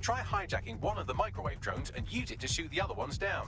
Try hijacking one of the microwave drones and use it to shoot the other ones down.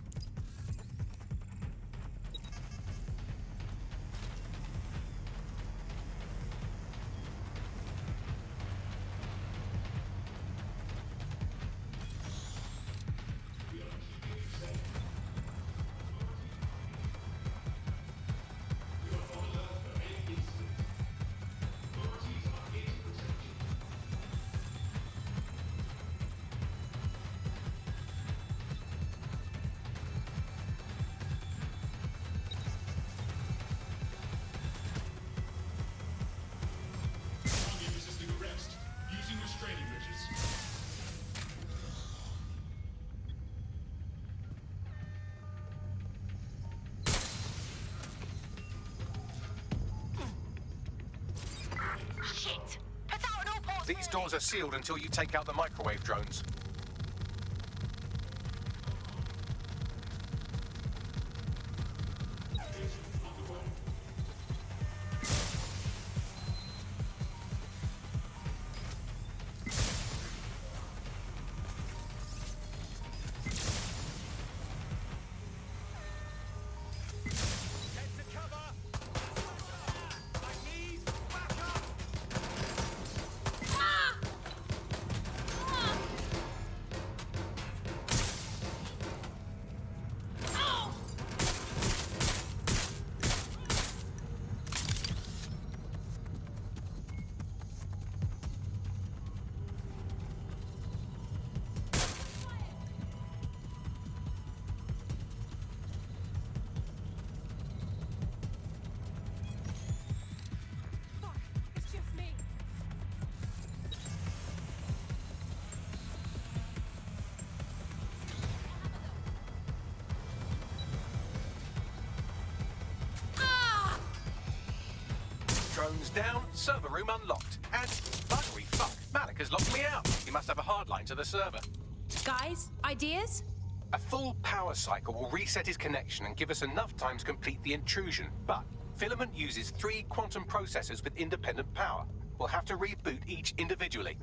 These doors are sealed until you take out the microwave drones. Drones down, server room unlocked. And, buggery fuck, Malik has locked me out. He must have a hard line to the server. Guys, ideas? A full power cycle will reset his connection and give us enough time to complete the intrusion. But Filament uses 3 quantum processors with independent power. We'll have to reboot each individually.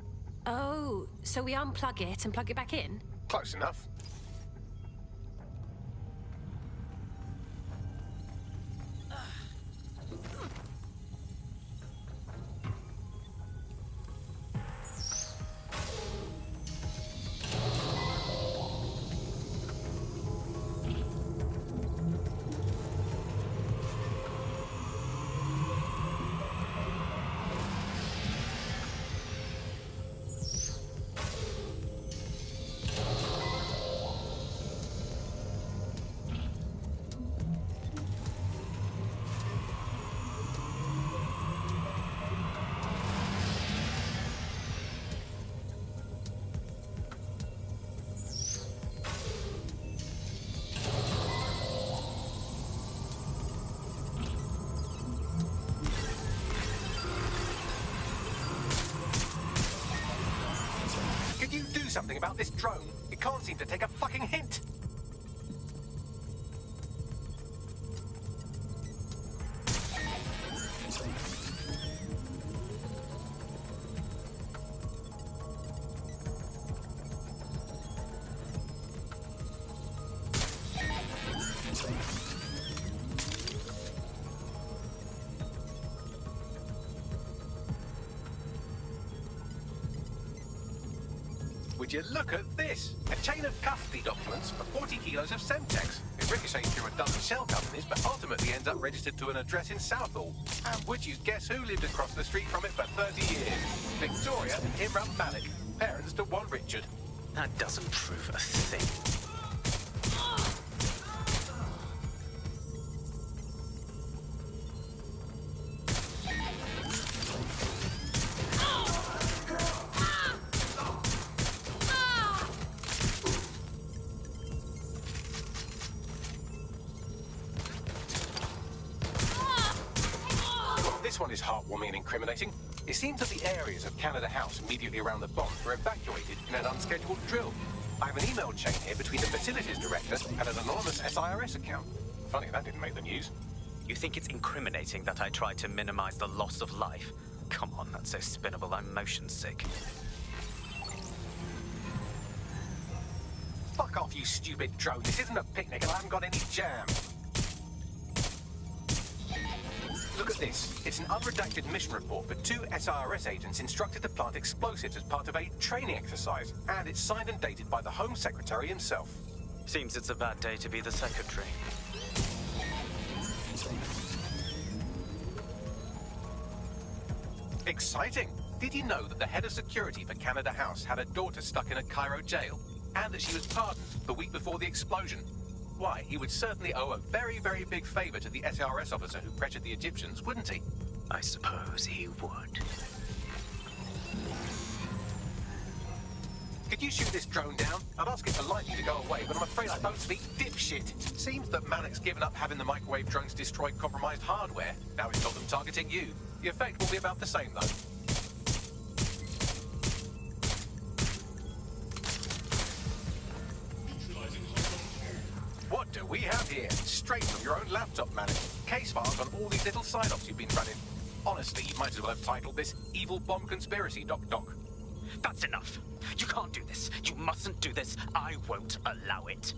Oh, so we unplug it and plug it back in? Close enough. Something about this drone. It can't seem to take a fucking hint. Would you look at this? A chain of custody documents for 40 kilos of Semtex. It ricochets through a dozen shell companies, but ultimately ends up registered to an address in Southall. And would you guess who lived across the street from it for 30 years? Victoria and Imran Malik, parents to one Richard. That doesn't prove a thing. This one is heartwarming and incriminating. It seems that the areas of Canada House immediately around the bomb were evacuated in an unscheduled drill. I have an email chain here between the facilities director and an anonymous SIRS account. Funny that didn't make the news. You think it's incriminating that I tried to minimize the loss of life? Come on, that's so spinnable I'm motion sick. Fuck off, you stupid drone. This isn't a picnic and I haven't got any jam. Look at this. It's an unredacted mission report for 2 SRS agents instructed to plant explosives as part of a training exercise. And it's signed and dated by the Home Secretary himself. Seems it's a bad day to be the secretary. Exciting! Did you know that the head of security for Canada House had a daughter stuck in a Cairo jail? And that she was pardoned the week before the explosion? Why, he would certainly owe a very, very big favor to the SRS officer who pressured the Egyptians, wouldn't he? I suppose he would. Could you shoot this drone down? I'd ask it politely to go away, but I'm afraid I don't speak dipshit. Seems that Malik's given up having the microwave drones destroy compromised hardware. Now he's got them targeting you. The effect will be about the same, though. What do we have here? Straight from your own laptop, Malik. Case files on all these little side-ops you've been running. Honestly, you might as well have titled this Evil Bomb Conspiracy, Doc. That's enough. You can't do this. You mustn't do this. I won't allow it.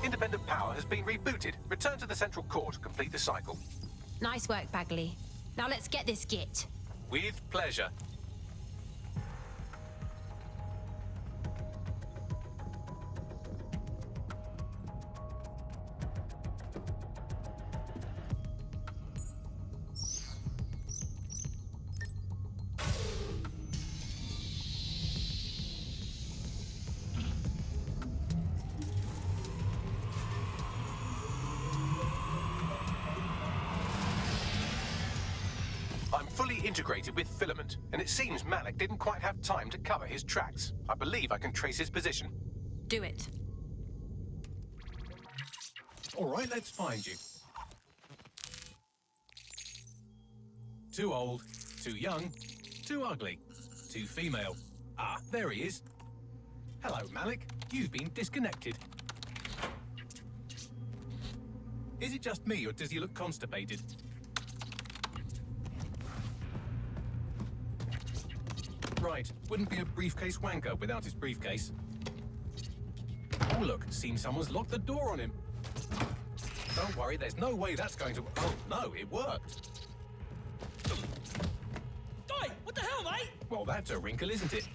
Independent power has been rebooted. Return to the central core to complete the cycle. Nice work, Bagley. Now let's get this git. With pleasure. I'm fully integrated with Filament, and it seems Malik didn't quite have time to cover his tracks. I believe I can trace his position. Do it. All right, let's find you. Too old, too young, too ugly, too female. Ah, there he is. Hello, Malik. You've been disconnected. Is it just me, or does he look constipated? Right, wouldn't be a briefcase wanker without his briefcase. Oh look, seems someone's locked the door on him. Don't worry, there's no way that's going to... Oh no, it worked. Oi, what the hell, mate? Well, that's a wrinkle, isn't it?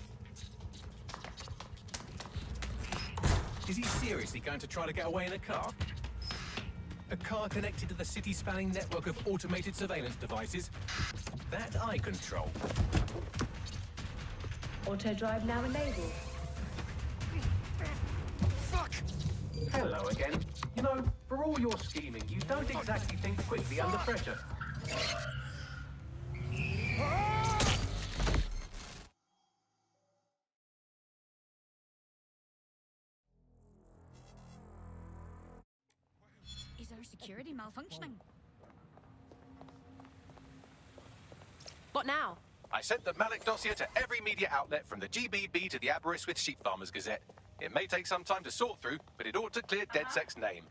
Is he seriously going to try to get away in a car? A car connected to the city-spanning network of automated surveillance devices? That I control. Auto drive now enabled. Fuck! Hello again. You know, for all your scheming, you don't exactly think quickly under pressure. Is our security malfunctioning? What now? I sent the Malik dossier to every media outlet from the GBB to the Aberystwyth Sheep Farmers Gazette. It may take some time to sort through, but it ought to clear DedSec's name.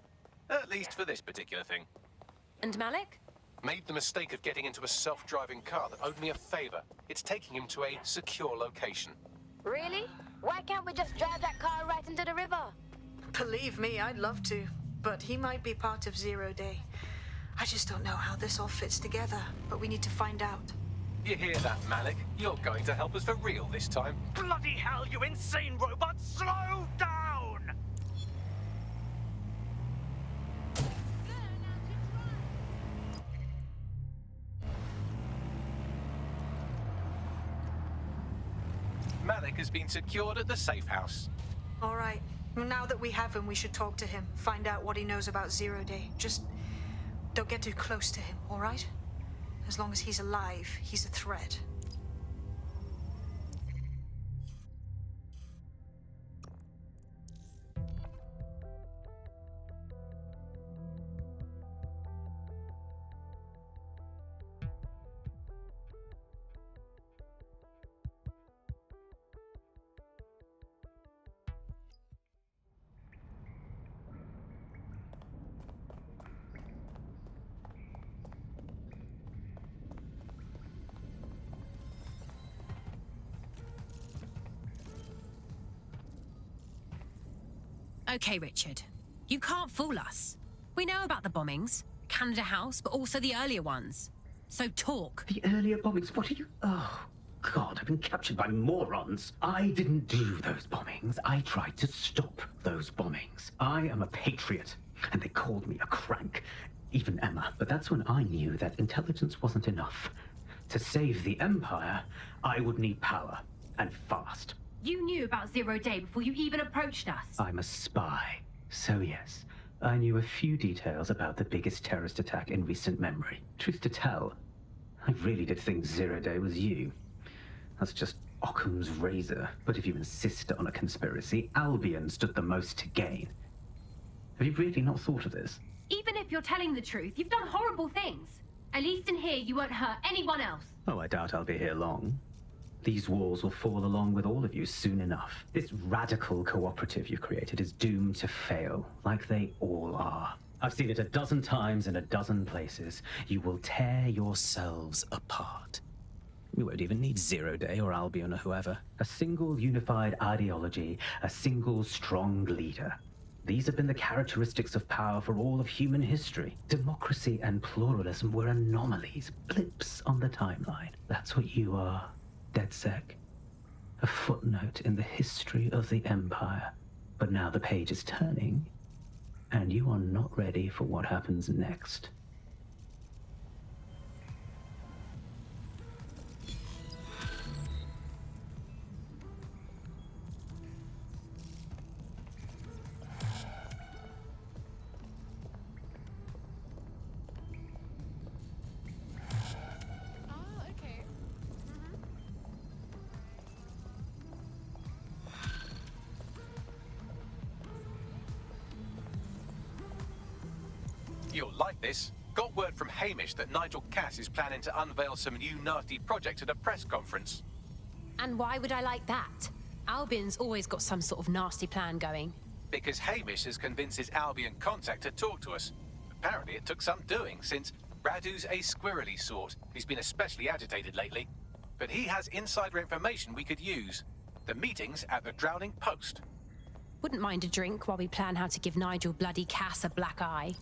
At least for this particular thing. And Malik? Made the mistake of getting into a self-driving car that owed me a favor. It's taking him to a secure location. Really? Why can't we just drive that car right into the river? Believe me, I'd love to, but he might be part of Zero Day. I just don't know how this all fits together, but we need to find out. You hear that, Malik? You're going to help us for real this time. Bloody hell, you insane robot! Slow down! Malik has been secured at the safe house. All right, now that we have him, we should talk to him, find out what he knows about Zero Day. Just don't get too close to him, all right? As long as he's alive, he's a threat. Okay, Richard. You can't fool us. We know about the bombings, Canada House, but also the earlier ones. So talk. The earlier bombings? What are you... Oh, God, I've been captured by morons. I didn't do those bombings. I tried to stop those bombings. I am a patriot, and they called me a crank. Even Emma. But that's when I knew that intelligence wasn't enough. To save the Empire, I would need power, and fast. You knew about Zero Day before you even approached us. I'm a spy. So yes, I knew a few details about the biggest terrorist attack in recent memory. Truth to tell, I really did think Zero Day was you. That's just Occam's razor. But if you insist on a conspiracy, Albion stood the most to gain. Have you really not thought of this? Even if you're telling the truth, you've done horrible things. At least in here, you won't hurt anyone else. Oh, I doubt I'll be here long. These walls will fall along with all of you soon enough. This radical cooperative you've created is doomed to fail, like they all are. I've seen it a dozen times in a dozen places. You will tear yourselves apart. We won't even need Zero Day or Albion or whoever. A single unified ideology, a single strong leader. These have been the characteristics of power for all of human history. Democracy and pluralism were anomalies, blips on the timeline. That's what you are, DedSec. A footnote in the history of the Empire. But now the page is turning, and you are not ready for what happens next. You'll like this. Got word from Hamish that Nigel Cass is planning to unveil some new nasty project at a press conference. And why would I like that? Albion's always got some sort of nasty plan going. Because Hamish has convinced his Albion contact to talk to us. Apparently it took some doing, since Radu's a squirrely sort. He's been especially agitated lately. But he has insider information we could use. The meeting's at the Drowning Post. Wouldn't mind a drink while we plan how to give Nigel bloody Cass a black eye.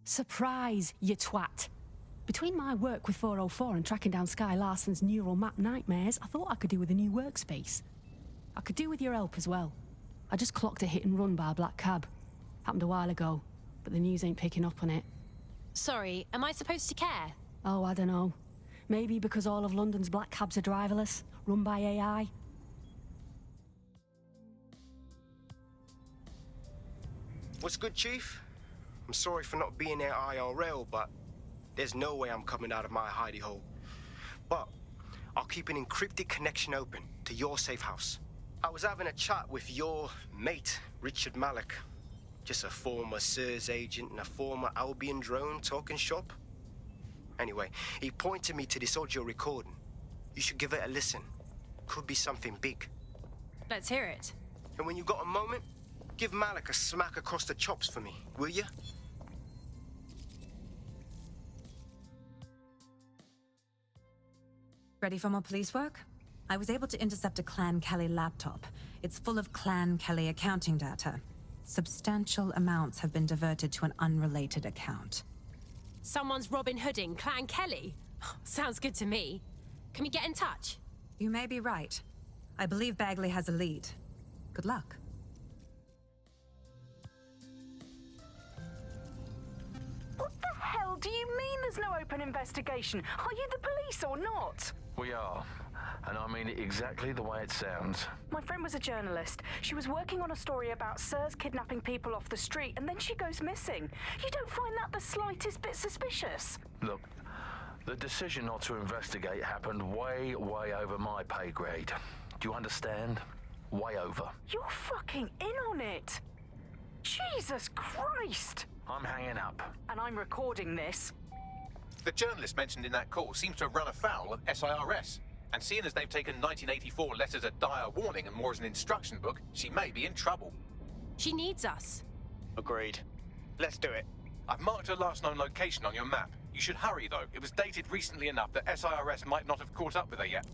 Surprise, you twat. Between my work with 404 and tracking down Sky Larson's neural map nightmares, I thought I could do with a new workspace. I could do with your help as well. I just clocked a hit and run by a black cab. Happened a while ago, but the news ain't picking up on it. Sorry, am I supposed to care? Oh, I don't know. Maybe because all of London's black cabs are driverless, run by AI. What's good, Chief? I'm sorry for not being there IRL, but there's no way I'm coming out of my hidey hole. But I'll keep an encrypted connection open to your safe house. I was having a chat with your mate, Richard Malik. Just a former SIRS agent and a former Albion drone talking shop. Anyway, he pointed me to this audio recording. You should give it a listen. Could be something big. Let's hear it. And when you got a moment, give Malik a smack across the chops for me, will you? Ready for more police work? I was able to intercept a Clan Kelly laptop. It's full of Clan Kelly accounting data. Substantial amounts have been diverted to an unrelated account. Someone's Robin Hooding Clan Kelly? Sounds good to me. Can we get in touch? You may be right. I believe Bagley has a lead. Good luck. What the hell do you mean there's no open investigation? Are you the police or not? We are. And I mean it exactly the way it sounds. My friend was a journalist. She was working on a story about SIRS kidnapping people off the street, and then she goes missing. You don't find that the slightest bit suspicious? Look, the decision not to investigate happened way over my pay grade. Do you understand? Way over. You're fucking in on it. Jesus Christ! I'm hanging up. And I'm recording this. The journalist mentioned in that call seems to have run afoul of SIRS. And seeing as they've taken 1984 less as a dire warning and more as an instruction book, she may be in trouble. She needs us. Agreed. Let's do it. I've marked her last known location on your map. You should hurry, though. It was dated recently enough that SIRS might not have caught up with her yet.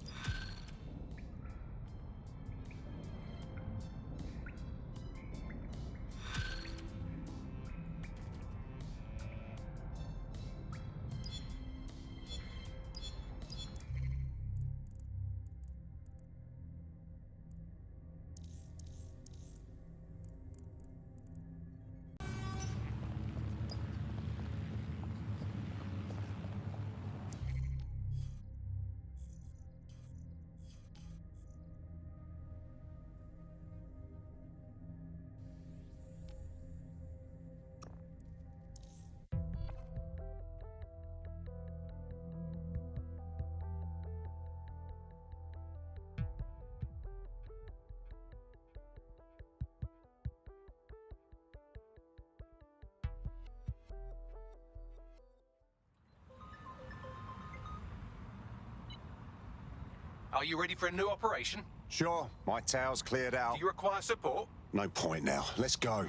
Are you ready for a new operation? Sure, my tower's cleared out. Do you require support? No point now. Let's go.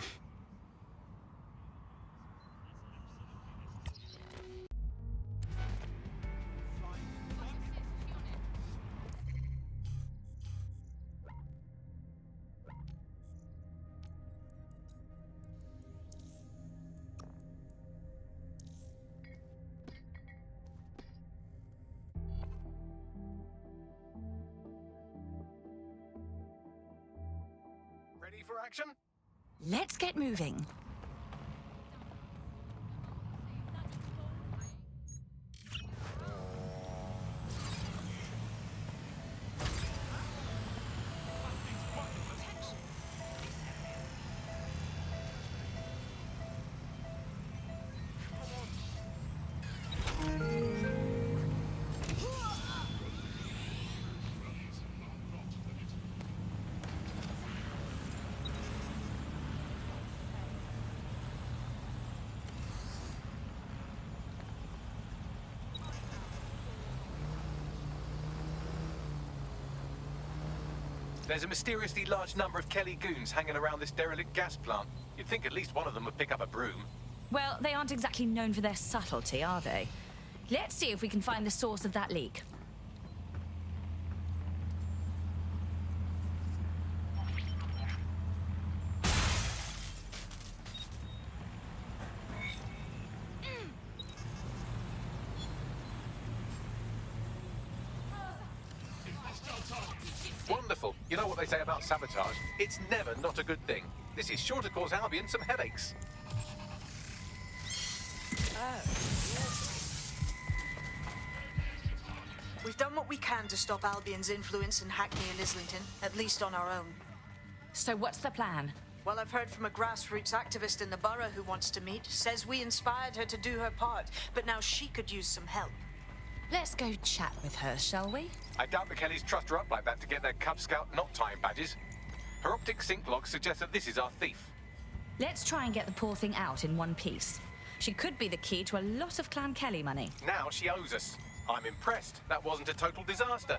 Ready for action? Let's get moving. There's a mysteriously large number of Kelly goons hanging around this derelict gas plant. You'd think at least one of them would pick up a broom. Well, they aren't exactly known for their subtlety, are they? Let's see if we can find the source of that leak. Wonderful. You know what they say about sabotage? It's never not a good thing. This is sure to cause Albion some headaches. We've done what we can to stop Albion's influence in Hackney and Islington, at least on our own. So what's the plan? Well, I've heard from a grassroots activist in the borough who wants to meet. Says we inspired her to do her part, but now she could use some help. Let's go chat with her, shall we? I doubt the Kellys trust her up like that to get their Cub Scout knot-tying badges. Her optic sync log suggests that this is our thief. Let's try and get the poor thing out in one piece. She could be the key to a lot of Clan Kelly money. Now she owes us. I'm impressed. That wasn't a total disaster.